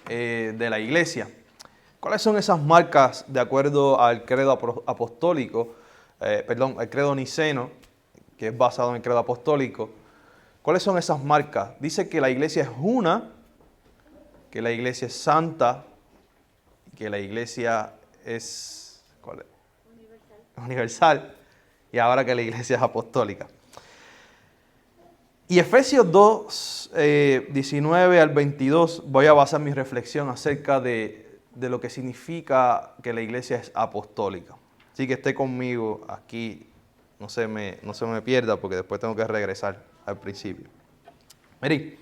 De la iglesia. ¿Cuáles son esas marcas de acuerdo al credo apostólico, al credo niceno, que es basado en el credo apostólico? ¿Cuáles son esas marcas? Dice que la iglesia es una, que la iglesia es santa, que la iglesia es universal, y ahora que la iglesia es apostólica. Y Efesios 2, 19 al 22, voy a basar mi reflexión acerca de lo que significa que la iglesia es apostólica. Así que esté conmigo aquí, no se me pierda porque después tengo que regresar al principio. Miren,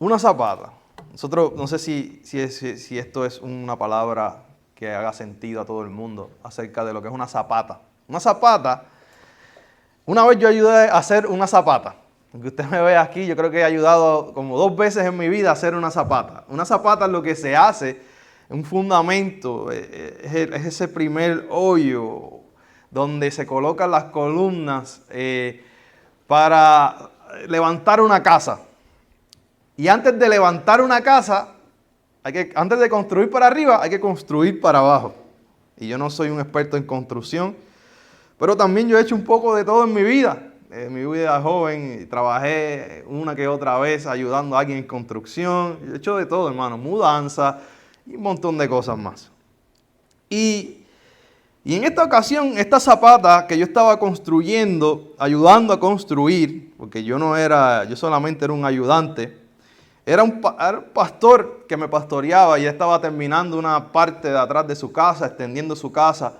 una zapata. Nosotros, no sé si esto es una palabra que haga sentido a todo el mundo acerca de lo que es una zapata. Una zapata. Una vez yo ayudé a hacer una zapata. Aunque usted me ve aquí, yo creo que he ayudado como 2 veces en mi vida a hacer una zapata. Una zapata es lo que se hace, un fundamento, es ese primer hoyo donde se colocan las columnas para levantar una casa. Y antes de levantar una casa, antes de construir para arriba, hay que construir para abajo. Y yo no soy un experto en construcción, pero también yo he hecho un poco de todo en mi vida. En mi vida joven trabajé una que otra vez ayudando a alguien en construcción. He hecho de todo, hermano. Mudanza y un montón de cosas más. Y en esta ocasión, esta zapata que yo estaba construyendo, ayudando a construir, porque yo solamente era un ayudante, era un pastor que me pastoreaba y estaba terminando una parte de atrás de su casa, extendiendo su casa.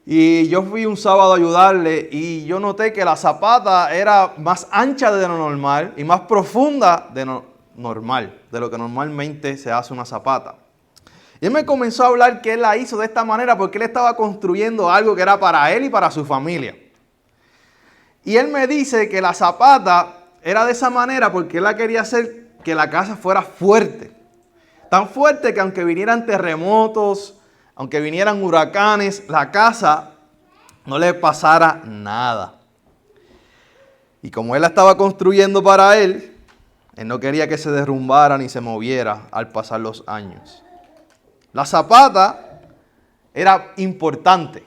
Y yo fui un sábado a ayudarle y yo noté que la zapata era más ancha de lo normal y más profunda de lo normal, de lo que normalmente se hace una zapata. Y él me comenzó a hablar que él la hizo de esta manera porque él estaba construyendo algo que era para él y para su familia. Y él me dice que la zapata era de esa manera porque él la quería hacer que la casa fuera fuerte. Tan fuerte que aunque vinieran terremotos, aunque vinieran huracanes, la casa no le pasara nada. Y como él la estaba construyendo para él no quería que se derrumbara ni se moviera al pasar los años. La zapata era importante.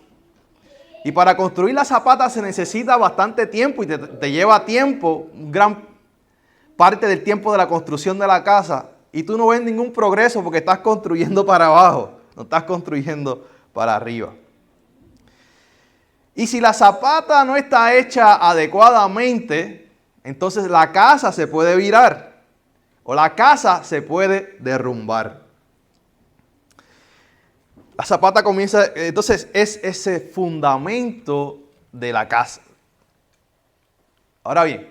Y para construir la zapata se necesita bastante tiempo y te lleva tiempo, gran parte del tiempo de la construcción de la casa. Y tú no ves ningún progreso porque estás construyendo para abajo. No estás construyendo para arriba. Y si la zapata no está hecha adecuadamente, entonces la casa se puede virar o la casa se puede derrumbar. La zapata comienza, entonces es ese fundamento de la casa. Ahora bien,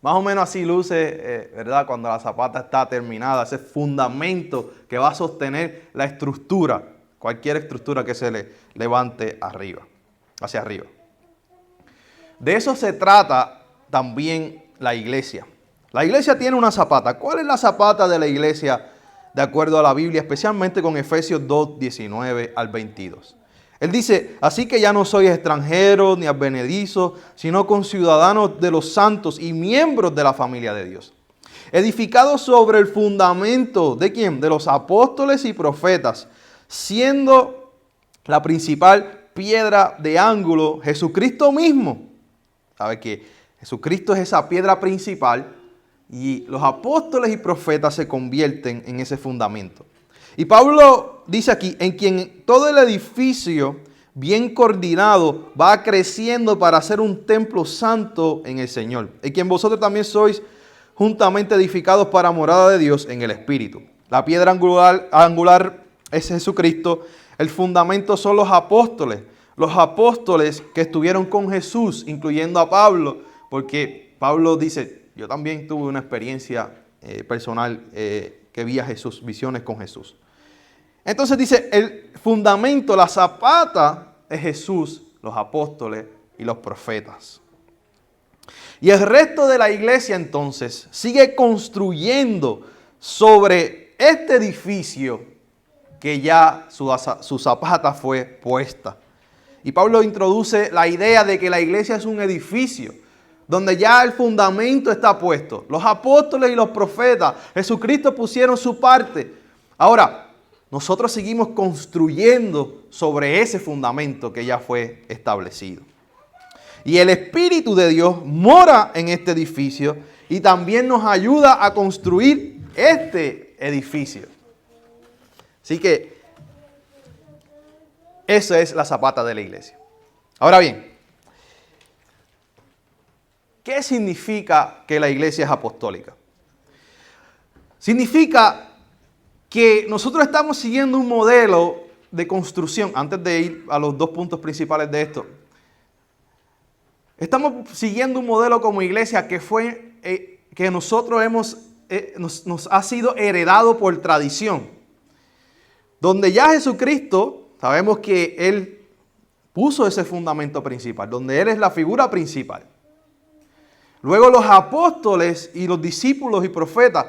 más o menos así luce, ¿verdad? Cuando la zapata está terminada, ese fundamento que va a sostener la estructura, cualquier estructura que se le levante hacia arriba. De eso se trata también la iglesia. La iglesia tiene una zapata. ¿Cuál es la zapata de la iglesia de acuerdo a la Biblia, especialmente con Efesios 2, 19 al 22? Él dice, así que ya no sois extranjeros ni advenedizos, sino conciudadanos de los santos y miembros de la familia de Dios. Edificados sobre el fundamento, ¿de quién? De los apóstoles y profetas, siendo la principal piedra de ángulo Jesucristo mismo. ¿Sabe que Jesucristo es esa piedra principal y los apóstoles y profetas se convierten en ese fundamento? Y Pablo dice aquí, en quien todo el edificio bien coordinado va creciendo para ser un templo santo en el Señor, en quien vosotros también sois juntamente edificados para morada de Dios en el Espíritu. La piedra angular es Jesucristo, el fundamento son los apóstoles que estuvieron con Jesús, incluyendo a Pablo, porque Pablo dice, yo también tuve una experiencia personal que vi a Jesús, visiones con Jesús. Entonces dice, el fundamento, la zapata es Jesús, los apóstoles y los profetas. Y el resto de la iglesia entonces sigue construyendo sobre este edificio que ya su zapata fue puesta. Y Pablo introduce la idea de que la iglesia es un edificio. donde ya el fundamento está puesto. Los apóstoles y los profetas, Jesucristo pusieron su parte. Ahora, nosotros seguimos construyendo sobre ese fundamento que ya fue establecido. Y el Espíritu de Dios mora en este edificio y también nos ayuda a construir este edificio. Así que esa es la zapata de la iglesia. Ahora bien, ¿qué significa que la iglesia es apostólica? Significa que nosotros estamos siguiendo un modelo de construcción. Antes de ir a los dos puntos principales de esto, estamos siguiendo un modelo como iglesia que fue que nosotros nos ha sido heredado por tradición. Donde ya Jesucristo, sabemos que Él puso ese fundamento principal, donde Él es la figura principal. Luego los apóstoles y los discípulos y profetas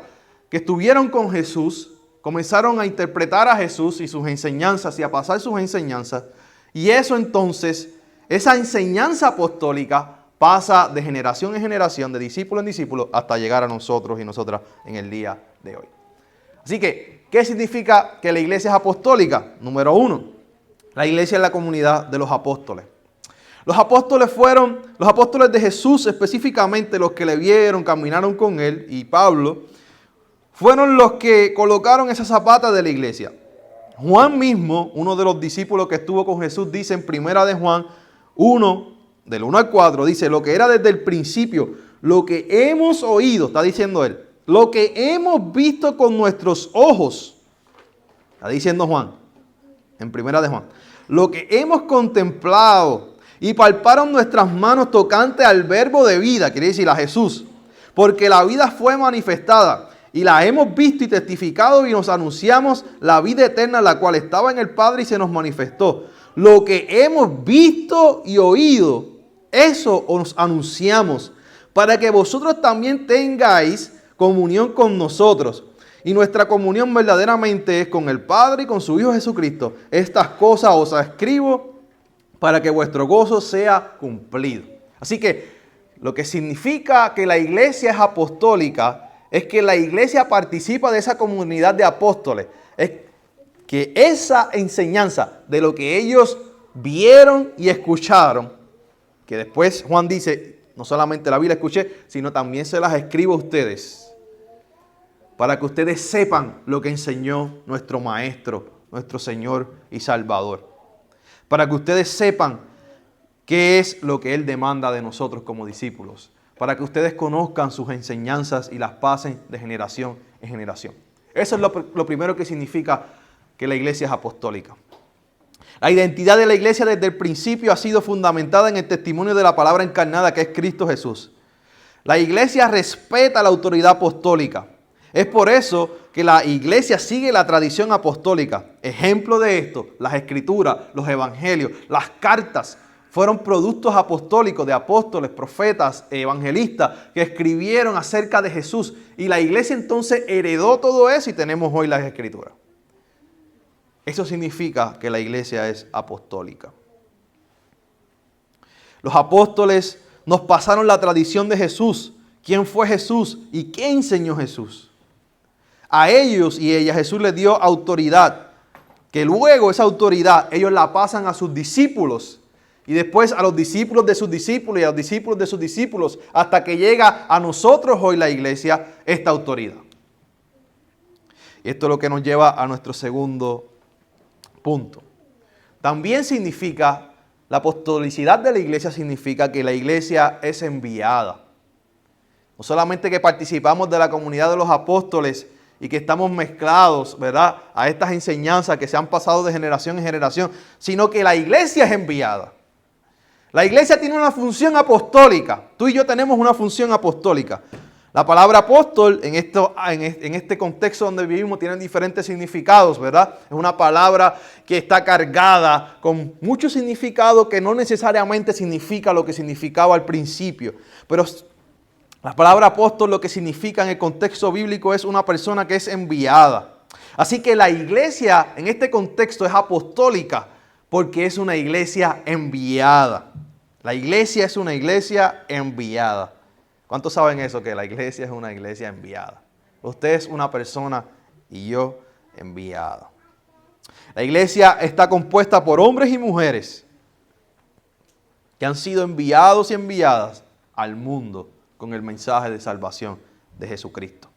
que estuvieron con Jesús comenzaron a interpretar a Jesús y sus enseñanzas y a pasar sus enseñanzas. Y eso entonces, esa enseñanza apostólica pasa de generación en generación, de discípulo en discípulo, hasta llegar a nosotros y nosotras en el día de hoy. Así que, ¿qué significa que la iglesia es apostólica? Número 1, la iglesia es la comunidad de los apóstoles. Los apóstoles de Jesús específicamente, los que le vieron, caminaron con él, y Pablo, fueron los que colocaron esa zapata de la iglesia. Juan mismo, uno de los discípulos que estuvo con Jesús, dice en primera de Juan 1, del 1 al 4, dice, lo que era desde el principio, lo que hemos oído, está diciendo él, lo que hemos visto con nuestros ojos, está diciendo Juan, en primera de Juan, lo que hemos contemplado y palparon nuestras manos tocante al verbo de vida, quiere decir a Jesús, porque la vida fue manifestada y la hemos visto y testificado y nos anunciamos la vida eterna, la cual estaba en el Padre y se nos manifestó. Lo que hemos visto y oído, eso os anunciamos, para que vosotros también tengáis comunión con nosotros. Y nuestra comunión verdaderamente es con el Padre y con su Hijo Jesucristo. Estas cosas os escribo para que vuestro gozo sea cumplido. Así que lo que significa que la iglesia es apostólica es que la iglesia participa de esa comunidad de apóstoles. Es que esa enseñanza de lo que ellos vieron y escucharon, que después Juan dice, no solamente la vi y la escuché, sino también se las escribo a ustedes, para que ustedes sepan lo que enseñó nuestro Maestro, nuestro Señor y Salvador. Para que ustedes sepan qué es lo que Él demanda de nosotros como discípulos. Para que ustedes conozcan sus enseñanzas y las pasen de generación en generación. Eso es lo primero que significa que la iglesia es apostólica. La identidad de la iglesia desde el principio ha sido fundamentada en el testimonio de la palabra encarnada que es Cristo Jesús. La iglesia respeta la autoridad apostólica. Es por eso que la iglesia sigue la tradición apostólica. Ejemplo de esto, las escrituras, los evangelios, las cartas fueron productos apostólicos de apóstoles, profetas, evangelistas que escribieron acerca de Jesús. Y la iglesia entonces heredó todo eso y tenemos hoy las escrituras. Eso significa que la iglesia es apostólica. Los apóstoles nos pasaron la tradición de Jesús. ¿Quién fue Jesús y qué enseñó Jesús? A ellos y ellas Jesús les dio autoridad, que luego esa autoridad ellos la pasan a sus discípulos y después a los discípulos de sus discípulos y a los discípulos de sus discípulos hasta que llega a nosotros hoy la iglesia esta autoridad. Y esto es lo que nos lleva a nuestro segundo punto. También significa, la apostolicidad de la iglesia significa que la iglesia es enviada. No solamente que participamos de la comunidad de los apóstoles y que estamos mezclados, ¿verdad?, a estas enseñanzas que se han pasado de generación en generación, sino que la iglesia es enviada. La iglesia tiene una función apostólica. Tú y yo tenemos una función apostólica. La palabra apóstol en este contexto donde vivimos tiene diferentes significados, ¿verdad? Es una palabra que está cargada con mucho significado que no necesariamente significa lo que significaba al principio. Pero la palabra apóstol lo que significa en el contexto bíblico es una persona que es enviada. Así que la iglesia en este contexto es apostólica porque es una iglesia enviada. La iglesia es una iglesia enviada. ¿Cuántos saben eso? Que la iglesia es una iglesia enviada. Usted es una persona y yo enviada. La iglesia está compuesta por hombres y mujeres que han sido enviados y enviadas al mundo con el mensaje de salvación de Jesucristo.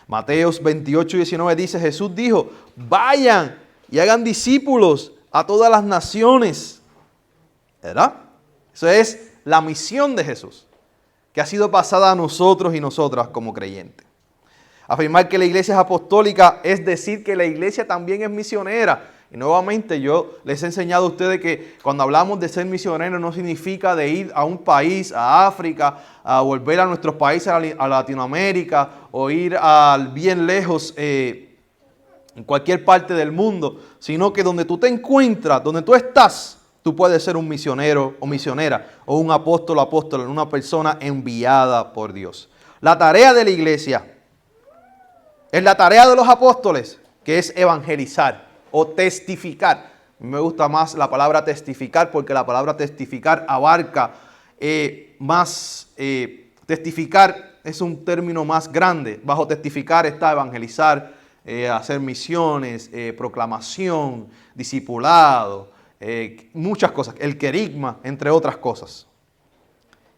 Mateos 28 y 19 dice, Jesús dijo, vayan y hagan discípulos a todas las naciones. ¿Verdad? Eso es la misión de Jesús, que ha sido pasada a nosotros y nosotras como creyentes. Afirmar que la iglesia es apostólica es decir que la iglesia también es misionera. Y nuevamente yo les he enseñado a ustedes que cuando hablamos de ser misionero no significa de ir a un país, a África, a volver a nuestros países, a Latinoamérica, o ir bien lejos en cualquier parte del mundo, sino que donde tú te encuentras, donde tú estás, tú puedes ser un misionero o misionera, o un apóstol o apóstola, una persona enviada por Dios. La tarea de la iglesia es la tarea de los apóstoles, que es evangelizar o testificar. A mí me gusta más la palabra testificar porque la palabra testificar abarca más. Testificar es un término más grande. Bajo testificar está evangelizar, hacer misiones, proclamación, discipulado, muchas cosas. El querigma, entre otras cosas.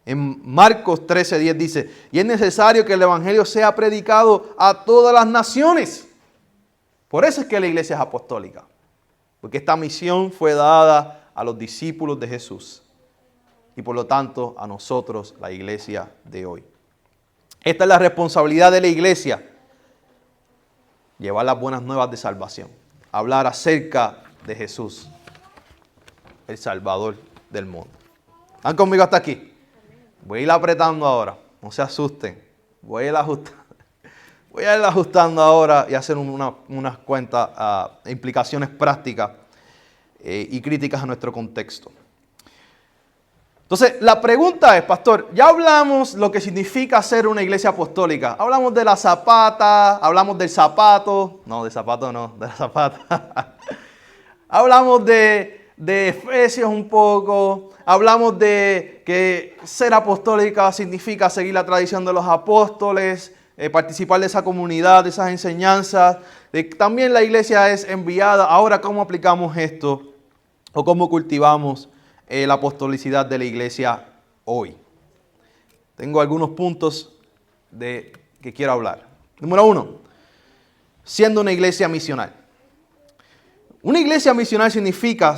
En Marcos 13:10 dice, y es necesario que el evangelio sea predicado a todas las naciones. Por eso es que la iglesia es apostólica, porque esta misión fue dada a los discípulos de Jesús y por lo tanto a nosotros, la iglesia de hoy. Esta es la responsabilidad de la iglesia, llevar las buenas nuevas de salvación, hablar acerca de Jesús, el Salvador del mundo. ¿Están conmigo hasta aquí? Voy a ir apretando ahora, no se asusten, voy a ir ajustando ahora y hacer unas cuantas implicaciones prácticas y críticas a nuestro contexto. Entonces, la pregunta es, pastor, ya hablamos lo que significa ser una iglesia apostólica. Hablamos de la zapata, hablamos del zapato, no, de zapato no, de la zapata. Hablamos de Efesios un poco, hablamos de que ser apostólica significa seguir la tradición de los apóstoles, participar de esa comunidad, de esas enseñanzas. También la iglesia es enviada. Ahora, ¿cómo aplicamos esto? ¿O cómo cultivamos la apostolicidad de la iglesia hoy? Tengo algunos puntos que quiero hablar. Número 1, siendo una iglesia misional. Una iglesia misional significa,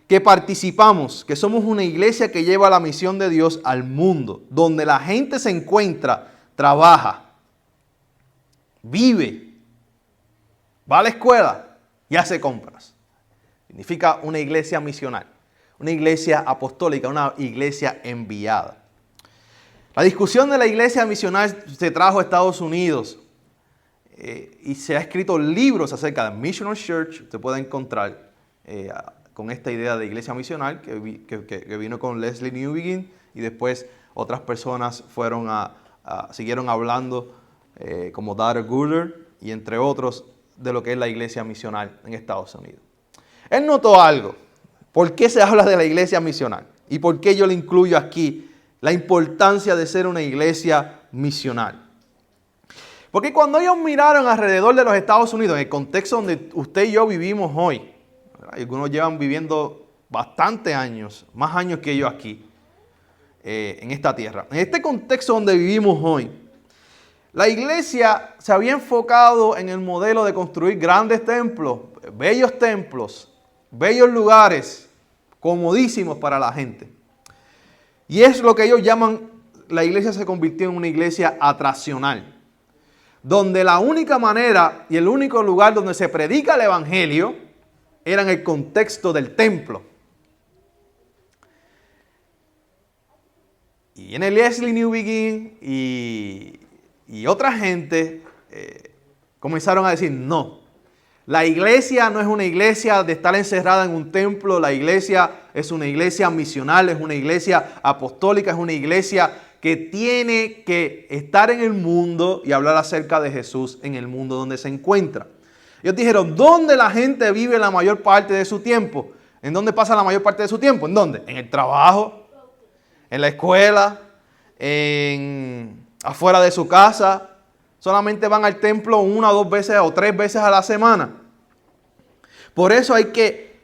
que participamos, que somos una iglesia que lleva la misión de Dios al mundo, donde la gente se encuentra, trabaja, vive, va a la escuela y hace compras. Significa una iglesia misional, una iglesia apostólica, una iglesia enviada. La discusión de la iglesia misional se trajo a Estados Unidos y se ha escrito libros acerca de Missional Church. Usted puede encontrar con esta idea de iglesia misional que vino con Leslie Newbegin y después otras personas siguieron hablando como Dara Guller y entre otros de lo que es la iglesia misional en Estados Unidos. Él notó algo. ¿Por qué se habla de la iglesia misional? ¿Y por qué yo le incluyo aquí la importancia de ser una iglesia misional? Porque cuando ellos miraron alrededor de los Estados Unidos, en el contexto donde usted y yo vivimos hoy, ¿verdad? Algunos llevan viviendo bastantes años, más años que yo aquí, en esta tierra. En este contexto donde vivimos hoy, la iglesia se había enfocado en el modelo de construir grandes templos, bellos lugares, comodísimos para la gente. Y es lo que ellos llaman, la iglesia se convirtió en una iglesia atraccional, donde la única manera y el único lugar donde se predica el evangelio era en el contexto del templo. Y viene Leslie Newbegin y otra gente comenzaron a decir, no, la iglesia no es una iglesia de estar encerrada en un templo, la iglesia es una iglesia misional, es una iglesia apostólica, es una iglesia que tiene que estar en el mundo y hablar acerca de Jesús en el mundo donde se encuentra. Ellos dijeron, ¿dónde la gente vive la mayor parte de su tiempo? ¿En dónde pasa la mayor parte de su tiempo? ¿En dónde? En el trabajo, en la escuela, afuera de su casa. Solamente van al templo 1 o 2 veces o 3 veces a la semana. Por eso hay que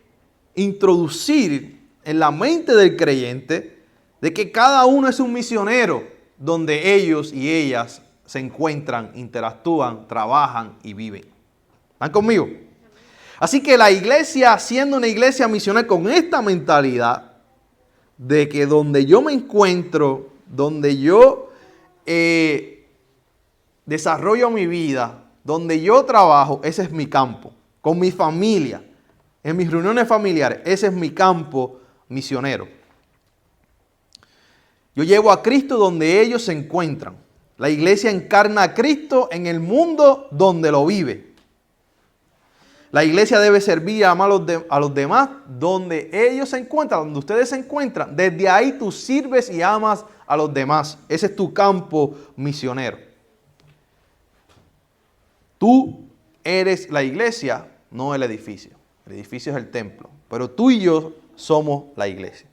introducir en la mente del creyente de que cada uno es un misionero donde ellos y ellas se encuentran, interactúan, trabajan y viven. ¿Están conmigo? Así que la iglesia, siendo una iglesia misionera con esta mentalidad de que donde yo me encuentro, donde yo desarrollo mi vida, donde yo trabajo, ese es mi campo. Con mi familia, en mis reuniones familiares, ese es mi campo misionero. Yo llevo a Cristo donde ellos se encuentran. La iglesia encarna a Cristo en el mundo donde lo vive. La iglesia debe servir y amar a los demás donde ellos se encuentran, donde ustedes se encuentran. Desde ahí tú sirves y amas a los demás. Ese es tu campo misionero. Tú eres la iglesia, no el edificio. El edificio es el templo. Pero tú y yo somos la iglesia.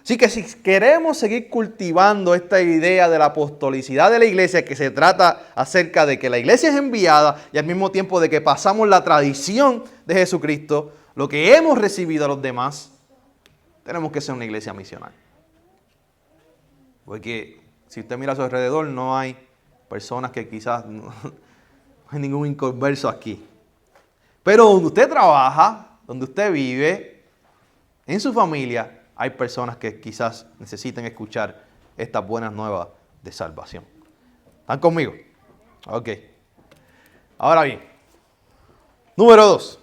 Así que si queremos seguir cultivando esta idea de la apostolicidad de la iglesia, que se trata acerca de que la iglesia es enviada y al mismo tiempo de que pasamos la tradición de Jesucristo, lo que hemos recibido a los demás, tenemos que ser una iglesia misional. Porque si usted mira a su alrededor, no hay personas que quizás no hay ningún inconverso aquí. Pero donde usted trabaja, donde usted vive, en su familia, hay personas que quizás necesiten escuchar estas buenas nuevas de salvación. ¿Están conmigo? Ok. Ahora bien, número 2.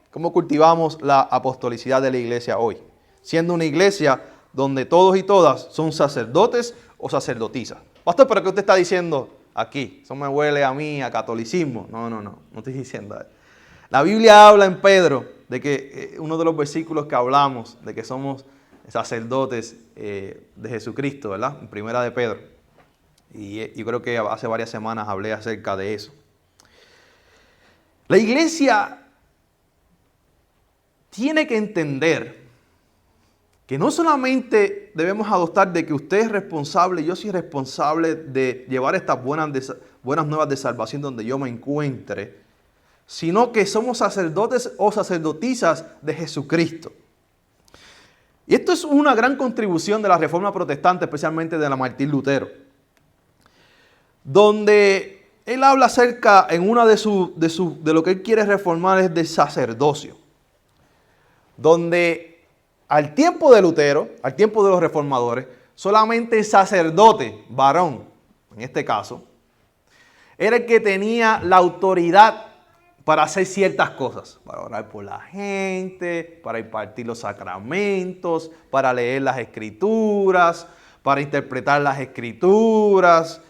¿Cómo cultivamos la apostolicidad de la iglesia hoy? Siendo una iglesia donde todos y todas son sacerdotes o sacerdotisas. Pastor, ¿pero qué usted está diciendo aquí? Eso me huele a mí, a catolicismo. No estoy diciendo eso. La Biblia habla en Pedro de que uno de los versículos que hablamos de que somos sacerdotes de Jesucristo, ¿verdad? En Primera de Pedro. Y yo creo que hace varias semanas hablé acerca de eso. La iglesia tiene que entender que no solamente debemos adoptar de que usted es responsable, yo soy responsable de llevar estas buenas nuevas de salvación donde yo me encuentre, sino que somos sacerdotes o sacerdotisas de Jesucristo. Y esto es una gran contribución de la Reforma Protestante, especialmente de la Martín Lutero, donde él habla acerca, en una de lo que él quiere reformar es de sacerdocio, donde al tiempo de Lutero, al tiempo de los reformadores, solamente el sacerdote, varón, en este caso, era el que tenía la autoridad para hacer ciertas cosas, para orar por la gente, para impartir los sacramentos, para leer las escrituras, para interpretar las escrituras.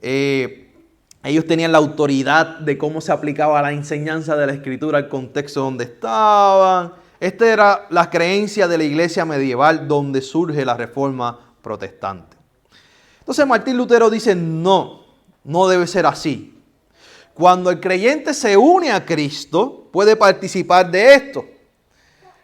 Ellos tenían la autoridad de cómo se aplicaba la enseñanza de la escritura al contexto donde estaban. Esta era la creencia de la iglesia medieval donde surge la Reforma Protestante. Entonces Martín Lutero dice, no debe ser así. Cuando el creyente se une a Cristo, puede participar de esto.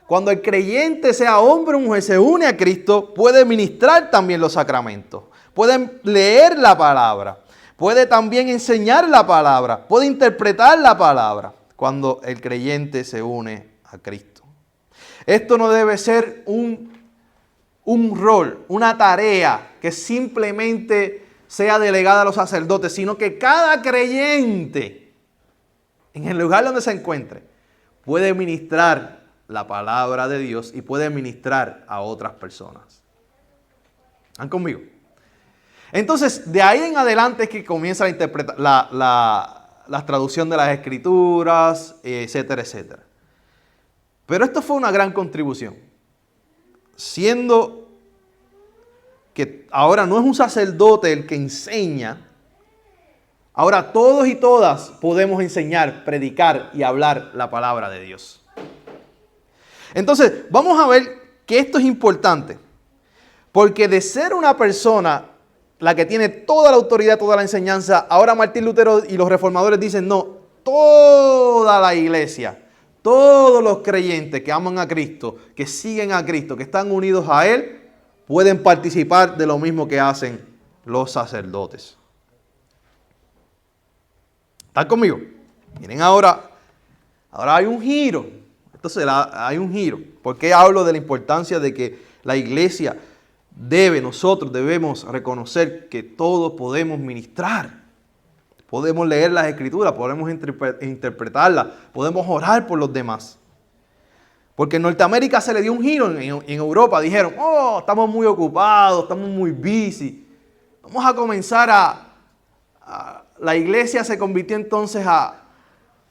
Cuando el creyente, sea hombre o mujer, se une a Cristo, puede ministrar también los sacramentos. Puede leer la palabra. Puede también enseñar la palabra. Puede interpretar la palabra. Cuando el creyente se une a Cristo. Esto no debe ser un rol, una tarea que simplemente sea delegada a los sacerdotes, sino que cada creyente, en el lugar donde se encuentre, puede ministrar la palabra de Dios y puede ministrar a otras personas. ¿Están conmigo? Entonces, de ahí en adelante es que comienza a interpretar la traducción de las escrituras, etcétera, etcétera. Pero esto fue una gran contribución, siendo que ahora no es un sacerdote el que enseña, ahora todos y todas podemos enseñar, predicar y hablar la palabra de Dios. Entonces, vamos a ver que esto es importante, porque de ser una persona la que tiene toda la autoridad, toda la enseñanza, ahora Martín Lutero y los reformadores dicen, no, toda la iglesia, Todos los creyentes que aman a Cristo, que siguen a Cristo, que están unidos a Él, pueden participar de lo mismo que hacen los sacerdotes. ¿Están conmigo? Miren ahora hay un giro. Entonces hay un giro. ¿Por qué hablo de la importancia de que la iglesia nosotros debemos reconocer que todos podemos ministrar? Podemos leer las escrituras, podemos interpretarlas, podemos orar por los demás. Porque en Norteamérica se le dio un giro, en Europa dijeron, estamos muy ocupados, estamos muy busy. Vamos a comenzar la iglesia se convirtió entonces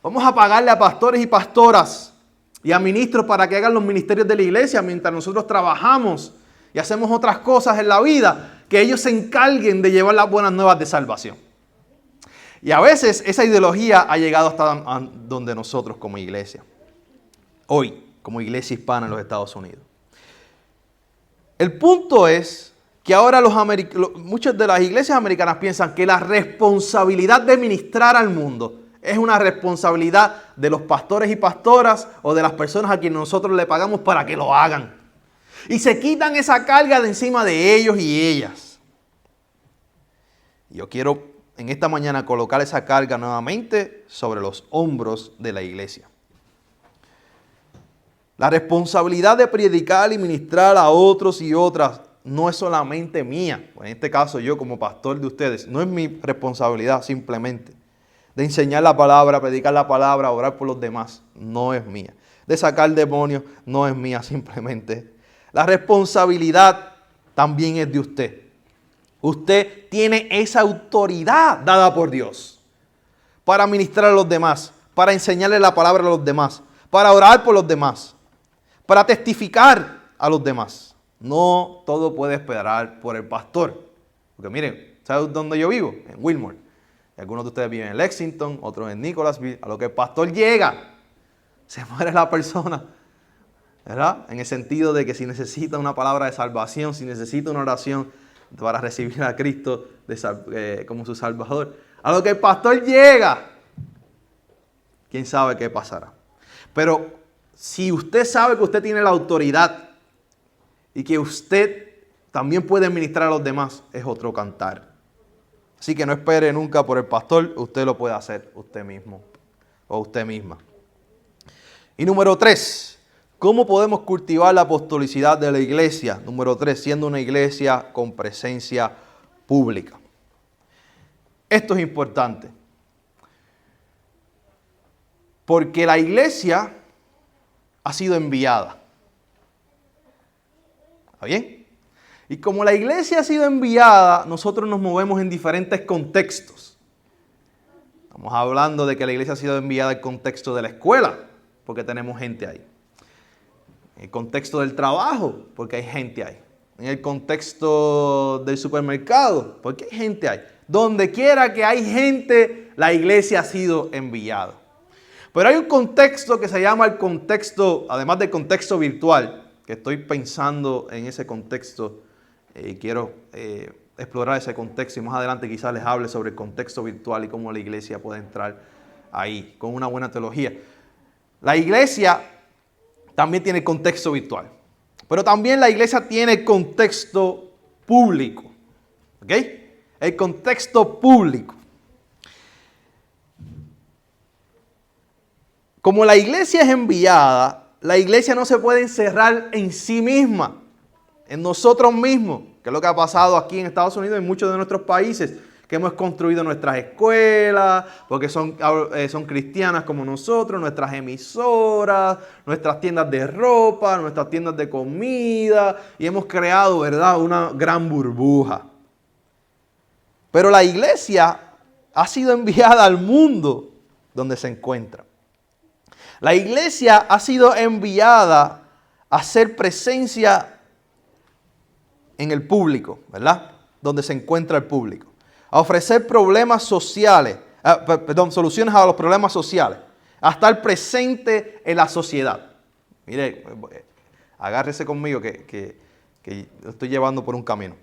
vamos a pagarle a pastores y pastoras y a ministros para que hagan los ministerios de la iglesia mientras nosotros trabajamos y hacemos otras cosas en la vida, que ellos se encarguen de llevar las buenas nuevas de salvación. Y a veces esa ideología ha llegado hasta donde nosotros como iglesia, hoy como iglesia hispana en los Estados Unidos. El punto es que ahora muchas de las iglesias americanas piensan que la responsabilidad de ministrar al mundo es una responsabilidad de los pastores y pastoras o de las personas a quienes nosotros le pagamos para que lo hagan. Y se quitan esa carga de encima de ellos y ellas. Yo quiero en esta mañana colocar esa carga nuevamente sobre los hombros de la iglesia. La responsabilidad de predicar y ministrar a otros y otras no es solamente mía. En este caso yo como pastor de ustedes, no es mi responsabilidad simplemente. De enseñar la palabra, predicar la palabra, orar por los demás, no es mía. De sacar demonios, no es mía simplemente. La responsabilidad también es de usted. Usted tiene esa autoridad dada por Dios para ministrar a los demás, para enseñarle la palabra a los demás, para orar por los demás, para testificar a los demás. No todo puede esperar por el pastor. Porque miren, ¿saben dónde yo vivo? En Wilmore. Algunos de ustedes viven en Lexington, otros en Nicholasville. A lo que el pastor llega, se muere la persona. ¿Verdad? En el sentido de que si necesita una palabra de salvación, si necesita una oración para recibir a Cristo como su Salvador. A lo que el pastor llega, quién sabe qué pasará. Pero si usted sabe que usted tiene la autoridad y que usted también puede ministrar a los demás, es otro cantar. Así que no espere nunca por el pastor, usted lo puede hacer usted mismo o usted misma. Y número 3, ¿cómo podemos cultivar la apostolicidad de la iglesia? Número 3, siendo una iglesia con presencia pública. Esto es importante. Porque la iglesia ha sido enviada. ¿Está bien? Y como la iglesia ha sido enviada, nosotros nos movemos en diferentes contextos. Estamos hablando de que la iglesia ha sido enviada en el contexto de la escuela, porque tenemos gente ahí. En el contexto del trabajo, porque hay gente ahí. En el contexto del supermercado, porque hay gente ahí. Donde quiera que hay gente, la iglesia ha sido enviada. Pero hay un contexto que se llama el contexto, además del contexto virtual, que estoy pensando en ese contexto y quiero explorar ese contexto y más adelante quizás les hable sobre el contexto virtual y cómo la iglesia puede entrar ahí con una buena teología. La iglesia también tiene contexto virtual, pero también la iglesia tiene contexto público. ¿Ok? El contexto público. Como la iglesia es enviada, la iglesia no se puede encerrar en sí misma, en nosotros mismos, que es lo que ha pasado aquí en Estados Unidos y en muchos de nuestros países, que hemos construido nuestras escuelas, porque son cristianas como nosotros, nuestras emisoras, nuestras tiendas de ropa, nuestras tiendas de comida, y hemos creado, ¿verdad?, una gran burbuja. Pero la iglesia ha sido enviada al mundo donde se encuentra. La iglesia ha sido enviada a hacer presencia en el público, ¿verdad? Donde se encuentra el público. A ofrecer soluciones a los problemas sociales. A estar presente en la sociedad. Mire, agárrese conmigo que lo estoy llevando por un camino.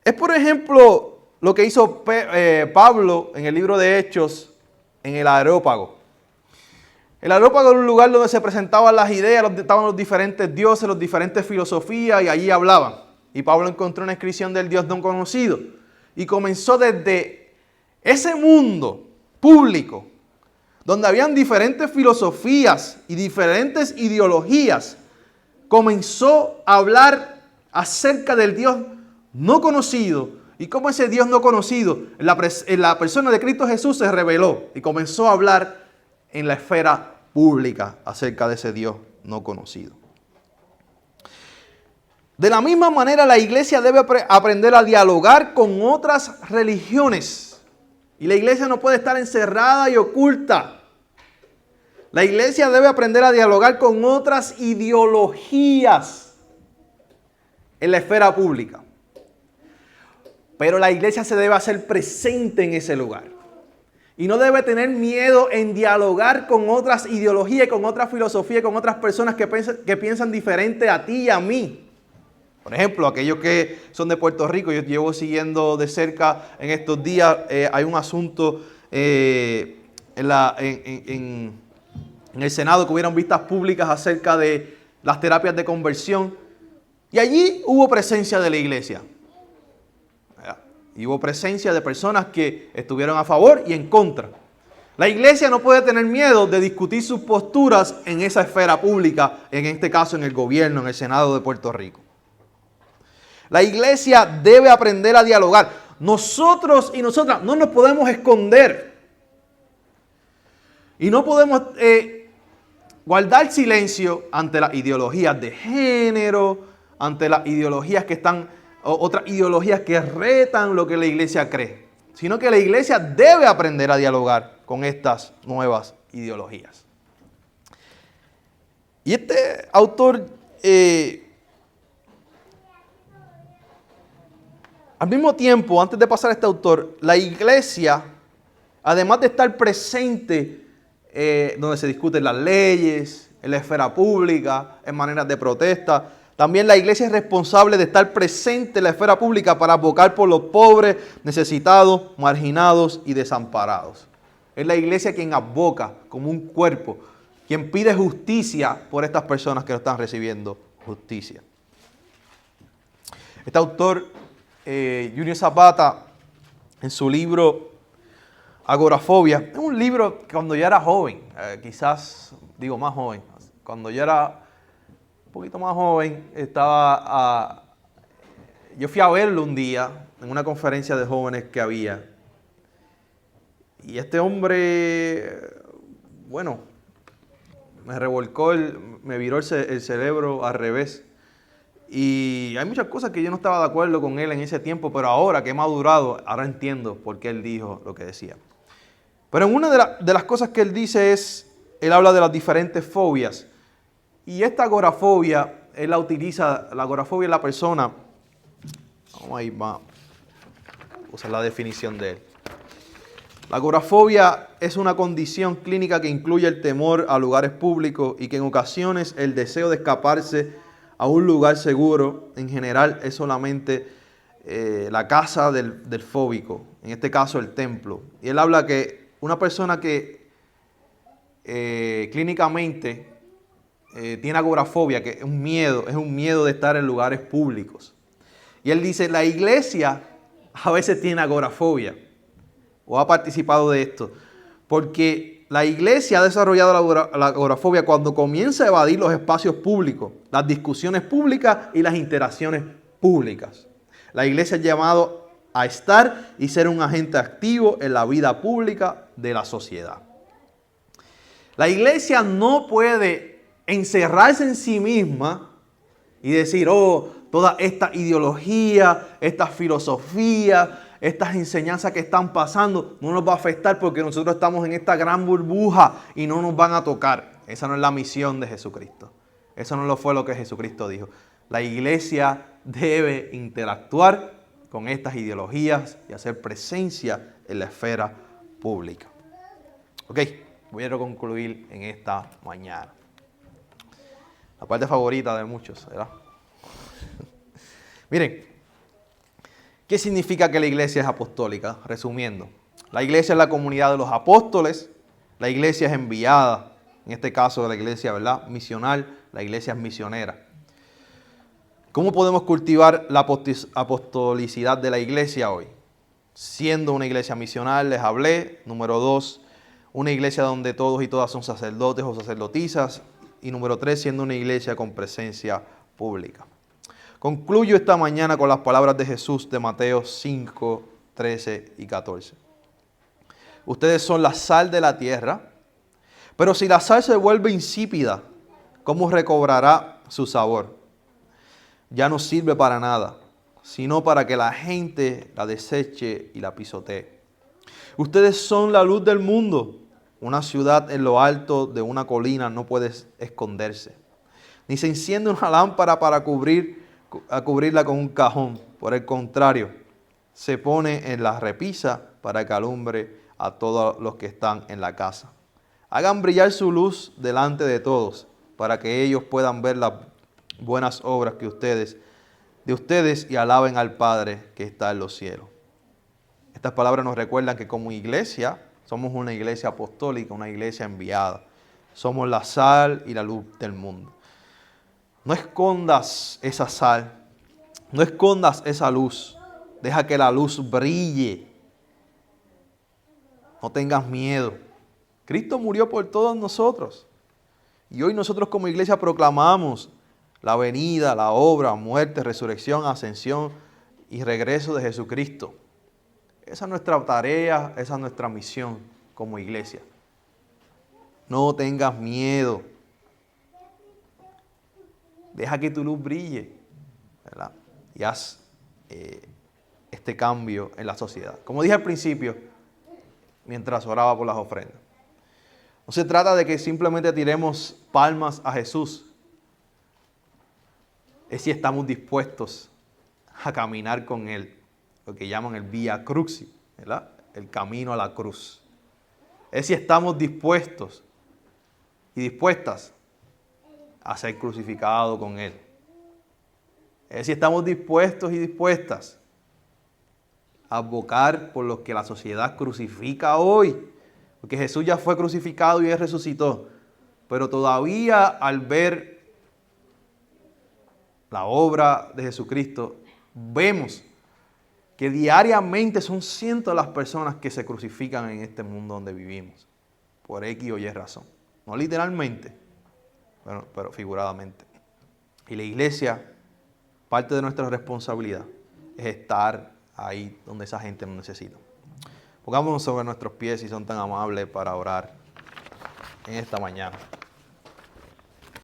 Es por ejemplo lo que hizo Pablo en el libro de Hechos en el Areópago. El Areópago era un lugar donde se presentaban las ideas, donde estaban los diferentes dioses, las diferentes filosofías, y allí hablaban. Y Pablo encontró una inscripción del Dios no conocido. Y comenzó desde ese mundo público, donde habían diferentes filosofías y diferentes ideologías, comenzó a hablar acerca del Dios no conocido y cómo ese Dios no conocido en la persona de Cristo Jesús se reveló y comenzó a hablar en la esfera pública acerca de ese Dios no conocido. De la misma manera, la iglesia debe aprender a dialogar con otras religiones. Y la iglesia no puede estar encerrada y oculta. La iglesia debe aprender a dialogar con otras ideologías en la esfera pública. Pero la iglesia se debe hacer presente en ese lugar. Y no debe tener miedo en dialogar con otras ideologías, con otras filosofías, con otras personas que piensan diferente a ti y a mí. Por ejemplo, aquellos que son de Puerto Rico, yo llevo siguiendo de cerca en estos días, hay un asunto en el Senado que hubieron vistas públicas acerca de las terapias de conversión. Y allí hubo presencia de la iglesia. Y hubo presencia de personas que estuvieron a favor y en contra. La iglesia no puede tener miedo de discutir sus posturas en esa esfera pública, en este caso en el gobierno, en el Senado de Puerto Rico. La iglesia debe aprender a dialogar. Nosotros y nosotras no nos podemos esconder. Y no podemos guardar silencio ante las ideologías de género, ante las ideologías que están, otras ideologías que retan lo que la iglesia cree. Sino que la iglesia debe aprender a dialogar con estas nuevas ideologías. Y este autor, al mismo tiempo, antes de pasar a este autor, la iglesia, además de estar presente donde se discuten las leyes, en la esfera pública, en maneras de protesta, también la iglesia es responsable de estar presente en la esfera pública para abogar por los pobres, necesitados, marginados y desamparados. Es la iglesia quien aboga como un cuerpo, quien pide justicia por estas personas que no están recibiendo justicia. Este autor, Junior Zapata, en su libro Agorafobia, es un libro que cuando yo era joven, quizás digo más joven, cuando yo era un poquito más joven, yo fui a verlo un día en una conferencia de jóvenes que había. Y este hombre, bueno, me revolcó, me viró el cerebro al revés. Y hay muchas cosas que yo no estaba de acuerdo con él en ese tiempo, pero ahora que he madurado, ahora entiendo por qué él dijo lo que decía. Pero en una de las cosas que él dice él habla de las diferentes fobias. Y esta agorafobia, él la utiliza, la agorafobia es la persona, vamos ahí, va a usar la definición de él. La agorafobia es una condición clínica que incluye el temor a lugares públicos y que en ocasiones el deseo de escaparse a un lugar seguro, en general, es solamente la casa del fóbico, en este caso el templo. Y él habla que una persona que clínicamente tiene agorafobia, que es un miedo de estar en lugares públicos. Y él dice, la iglesia a veces tiene agorafobia, o ha participado de esto, porque la iglesia ha desarrollado la agorafobia cuando comienza a evadir los espacios públicos, las discusiones públicas y las interacciones públicas. La iglesia es llamado a estar y ser un agente activo en la vida pública de la sociedad. La iglesia no puede encerrarse en sí misma y decir, toda esta ideología, esta filosofía, estas enseñanzas que están pasando no nos va a afectar porque nosotros estamos en esta gran burbuja y no nos van a tocar. Esa no es la misión de Jesucristo. Eso no fue lo que Jesucristo dijo. La iglesia debe interactuar con estas ideologías y hacer presencia en la esfera pública. Ok, voy a concluir en esta mañana. La parte favorita de muchos, ¿verdad? Miren, ¿qué significa que la iglesia es apostólica? Resumiendo, la iglesia es la comunidad de los apóstoles, la iglesia es enviada, En este caso de la iglesia, ¿verdad? Misional, la iglesia es misionera. ¿Cómo podemos cultivar la apostolicidad de la iglesia hoy? Siendo una iglesia misional, les hablé. Número 2, una iglesia donde todos y todas son sacerdotes o sacerdotisas. Y número 3, siendo una iglesia con presencia pública. Concluyo esta mañana con las palabras de Jesús de Mateo 5, 13 y 14. Ustedes son la sal de la tierra, pero si la sal se vuelve insípida, ¿cómo recobrará su sabor? Ya no sirve para nada, sino para que la gente la deseche y la pisotee. Ustedes son la luz del mundo. Una ciudad en lo alto de una colina no puede esconderse. Ni se enciende una lámpara para cubrirla con un cajón. Por el contrario, se pone en la repisa para que alumbre a todos los que están en la casa. Hagan brillar su luz delante de todos, para que ellos puedan ver las buenas obras de ustedes y alaben al Padre que está en los cielos. Estas palabras nos recuerdan que como iglesia, somos una iglesia apostólica, una iglesia enviada. Somos la sal y la luz del mundo. No escondas esa sal, no escondas esa luz. Deja que la luz brille. No tengas miedo. Cristo murió por todos nosotros. Y hoy nosotros como iglesia proclamamos la venida, la obra, muerte, resurrección, ascensión y regreso de Jesucristo. Esa es nuestra tarea, esa es nuestra misión como iglesia. No tengas miedo. Deja que tu luz brille, ¿verdad? Y haz este cambio en la sociedad. Como dije al principio, mientras oraba por las ofrendas. No se trata de que simplemente tiremos palmas a Jesús. Es si estamos dispuestos a caminar con Él. Lo que llaman el Vía Crucis, ¿verdad? El camino a la cruz. Es si estamos dispuestos y dispuestas a ser crucificados con Él. Es si estamos dispuestos y dispuestas a abocar por lo que la sociedad crucifica hoy. Porque Jesús ya fue crucificado y Él resucitó. Pero todavía al ver la obra de Jesucristo, vemos que diariamente son cientos las personas que se crucifican en este mundo donde vivimos. Por X o Y razón. No literalmente, pero figuradamente. Y la iglesia, parte de nuestra responsabilidad es estar ahí donde esa gente nos necesita. Pongámonos sobre nuestros pies si son tan amables para orar en esta mañana.